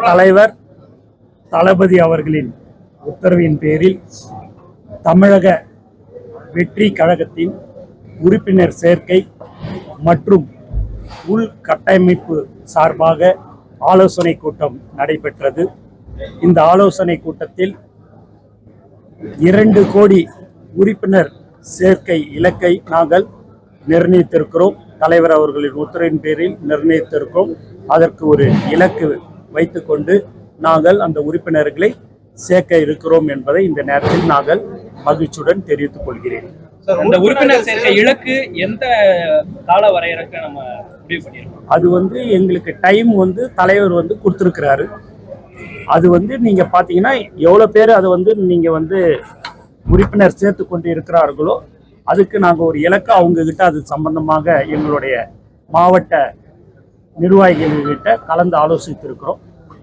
தலைவர் தளபதி அவர்களின் உத்தரவின் பேரில் தமிழக வெற்றி கழகத்தின் உறுப்பினர் சேர்க்கை மற்றும் உள்கட்டமைப்பு சார்பாக ஆலோசனை கூட்டம் நடைபெற்றது. இந்த ஆலோசனை கூட்டத்தில் 2 கோடி உறுப்பினர் சேர்க்கை இலக்கை நாங்கள் நிர்ணயித்திருக்கிறோம். தலைவர் அவர்களின் உத்தரவின் பேரில் நிர்ணயித்திருக்கிறோம். அதற்கு ஒரு இலக்கு வைத்துக்கொண்டு நாங்கள் அந்த உறுப்பினர்களை சேர்க்க இருக்கிறோம் என்பதை இந்த நேரத்தில் நாங்கள் மகிழ்ச்சியுடன் தெரிவித்துக் கொள்கிறேன். அந்த உறுப்பினர் சேர்க்கை இலக்கு எந்த கால வரையறைக்கு நம்ம முடிவு பண்ணியிருக்கோம்? அது எங்களுக்கு டைம் தலைவர் கொடுத்துருக்கிறாரு. அது நீங்க பாத்தீங்கன்னா எவ்வளவு பேர் அதை நீங்க உறுப்பினர் சேர்த்து கொண்டு இருக்கிறார்களோ அதுக்கு நாங்கள் ஒரு இலக்கு அவங்க கிட்ட அது சம்பந்தமாக எங்களுடைய மாவட்ட நிர்வாகிகள்கிட்ட கலந்து ஆலோசித்திருக்கிறோம்.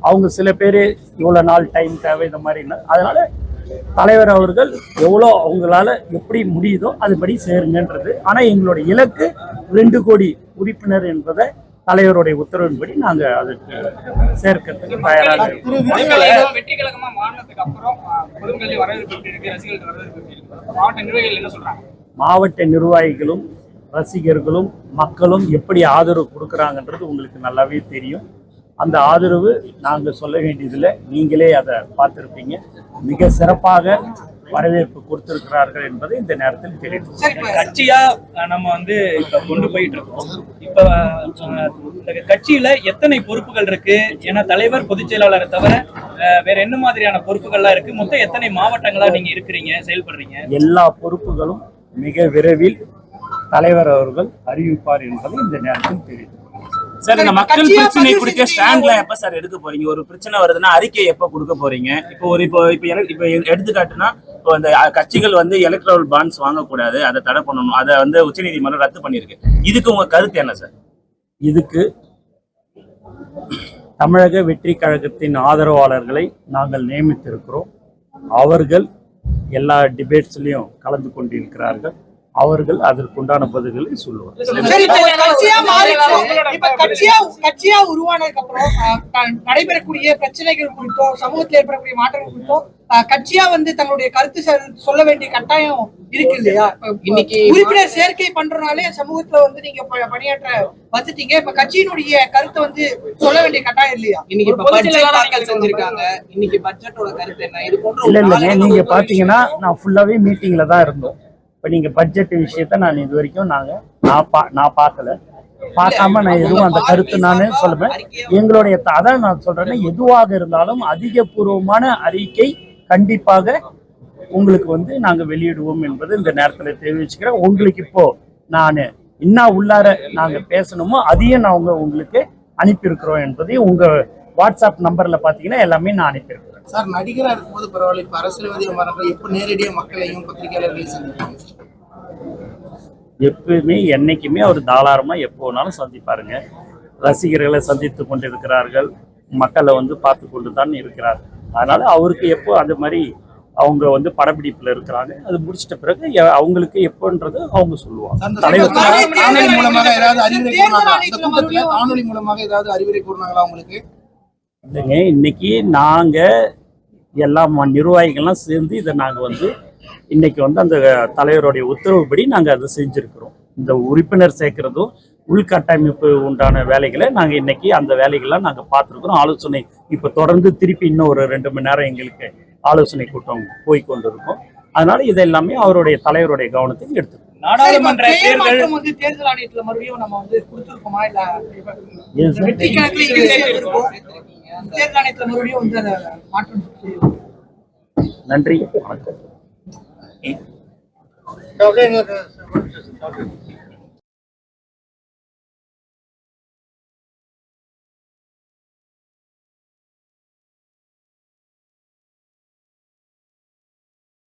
அவங்க சில பேர் இவ்வளோ நாள் டைம் தேவை இந்த மாதிரி. அதனால தலைவர் அவர்கள் எவ்வளோ அவங்களால எப்படி முடியுதோ அதுபடி சேருங்கன்றது. ஆனால் எங்களுடைய இலக்கு 2 கோடி உறுப்பினர் என்பதை தலைவருடைய உத்தரவின்படி நாங்கள் அதுக்கு சேர்க்கிறதுக்கு தயாராக இருக்கோம். மாவட்ட நிர்வாகிகளும் ரசிகர்களும் மக்களும் எப்படி ஆதரவு கொடுக்குறாங்கன்றது உங்களுக்கு நல்லாவே தெரியும். அந்த ஆதரவு நாங்கள் சொல்ல வேண்டியதில்லை, நீங்களே அதை பார்த்துருப்பீங்க. மிக சிறப்பாக வரவேற்பு கொடுத்திருக்கிறார்கள் என்பதை இந்த நேரத்தில் தெரியும். கட்சியா நம்ம இப்ப கொண்டு போயிட்டு இருக்கோம். இப்ப இந்த கட்சியில எத்தனை பொறுப்புகள் இருக்கு? ஏன்னா தலைவர், பொதுச் செயலாளரை தவிர வேற என்ன மாதிரியான பொறுப்புகள்லாம் இருக்கு? மொத்தம் எத்தனை மாவட்டங்களா நீங்க இருக்கிறீங்க, செயல்படுறீங்க? எல்லா பொறுப்புகளும் மிக விரைவில் தலைவர் அவர்கள் அறிவிப்பார் என்பதை இந்த நேரத்தில் தெரியும். சார், இந்த மக்கள் பிரச்சனை குறித்த ஸ்டாண்ட்ல எப்ப சார் எடுக்க போறீங்க? ஒரு பிரச்சனை வருதுன்னா அறிக்கை எப்ப கொடுக்க போறீங்க? இப்போ எடுத்துக்காட்டுனா இப்போ இந்த கட்சிகள் எலக்ட்ரல் பாண்ட்ஸ் வாங்கக்கூடாது, அதை தடை பண்ணணும், அதை உச்சநீதிமன்றம் ரத்து பண்ணிருக்கு. இதுக்கு உங்க கருத்து என்ன சார்? இதுக்கு தமிழக வெற்றி கழகத்தின் ஆதரவாளர்களை நாங்கள் நியமித்திருக்கிறோம். அவர்கள் எல்லா டிபேட்ஸ்லயும் கலந்து கொண்டிருக்கிறார்கள். அவர்கள் அதற்குண்டான பதில்களை சொல்லுவார். கட்சியா உருவானதுக்கு அப்புறம் நடைபெறக்கூடிய பிரச்சனைகள் குறித்தோ, சமூகத்தில் ஏற்படக்கூடிய மாற்றங்கள் குறித்தோ கட்சியா தங்களுடைய கருத்து சொல்ல வேண்டிய கட்டாயம் இருக்கு இல்லையா? இன்னைக்கு உறுப்பினர் சேர்க்கை பண்றதுனாலே சமூகத்துல நீங்க பணியாற்ற வந்துட்டீங்க. இப்ப கட்சியினுடைய கருத்தை சொல்ல வேண்டிய கட்டாயம் இல்லையா? இன்னைக்கு செஞ்சிருக்காங்க. இன்னைக்கு பட்ஜெட்டோட கருத்து என்ன? இது போன்ற இல்லைங்க, நீங்க பாத்தீங்கன்னா நான் ஃபுல்லாவே மீட்டிங்ல தான் இருந்தோம். இப்போ நீங்கள் பட்ஜெட் விஷயத்த நான் இது வரைக்கும் நான் பார்க்காம நான் எதுவும் அந்த கருத்து நான் சொல்லுவேன். எங்களுடைய அதான் நான் சொல்றேன்னா, எதுவாக இருந்தாலும் அதிகபூர்வமான அறிக்கை கண்டிப்பாக உங்களுக்கு நாங்கள் வெளியிடுவோம் என்பது இந்த நேரத்தில் தெரிவிச்சுக்கிறேன். உங்களுக்கு இப்போ நான் என்ன உள்ளார நாங்கள் பேசணுமோ அதையும் நான் உங்களுக்கு அனுப்பியிருக்கிறோம் என்பதையும் உங்கள் வாட்ஸ்அப் நம்பரில் பார்த்தீங்கன்னா எல்லாமே நான் அனுப்பியிருக்கிறேன். சார், நடிகராக இருக்கும்போது பரவாயில்ல, இப்போ அரசியல்வாதியாக மாறங்கள் எப்போ நேரடியாக மக்களையும் பத்திரிகையாளர்களையும் சந்திப்பாங்க? எப்பவுமே என்னைக்குமே அவர் தாராளமாக எப்போ வேணாலும் சந்திப்பாருங்க. ரசிகர்களை சந்தித்து கொண்டிருக்கிறார்கள், மக்களை பார்த்து கொண்டு தான் இருக்கிறார். அதனால அவருக்கு எப்போ அந்த மாதிரி அவங்க படப்பிடிப்புல இருக்கிறாங்க. அது முடிச்சிட்ட பிறகு அவங்களுக்கு எப்போன்றது அவங்க சொல்லுவாங்க. காணொலி மூலமாக ஏதாவது அறிவுரை கூறினாங்களா உங்களுக்கு? இல்லைங்க, இன்னைக்கு நாங்கள் எல்லா நிர்வாகிகள்லாம் சேர்ந்து இதை நாங்கள் இன்னைக்கு அந்த தலைவருடைய உத்தரவுப்படி நாங்கள் அதை செஞ்சுருக்கிறோம். இந்த உறுப்பினர் சேர்க்கிறதும் உள்கட்டமைப்பு உண்டான வேலைகளை நாங்கள் இன்னைக்கு அந்த வேலைகள்லாம் நாங்கள் பார்த்துருக்குறோம். ஆலோசனை இப்போ தொடர்ந்து திருப்பி இன்னும் ஒரு 2 மணி நேரம் எங்களுக்கு ஆலோசனை கூட்டம் போய்கொண்டிருக்கும். அதனால இது எல்லாமே அவருடைய தலைவருடைய கவனத்துக்கு எடுத்துக்கணும். நாடாளுமன்ற தேர்தல் ஆணையத்துல மறுபடியும் நம்ம கொடுத்துருக்கோமா? இல்ல தேர்தல் ஆணையத்துல மறுபடியும் மாற்றம்? நன்றி, வணக்கம்.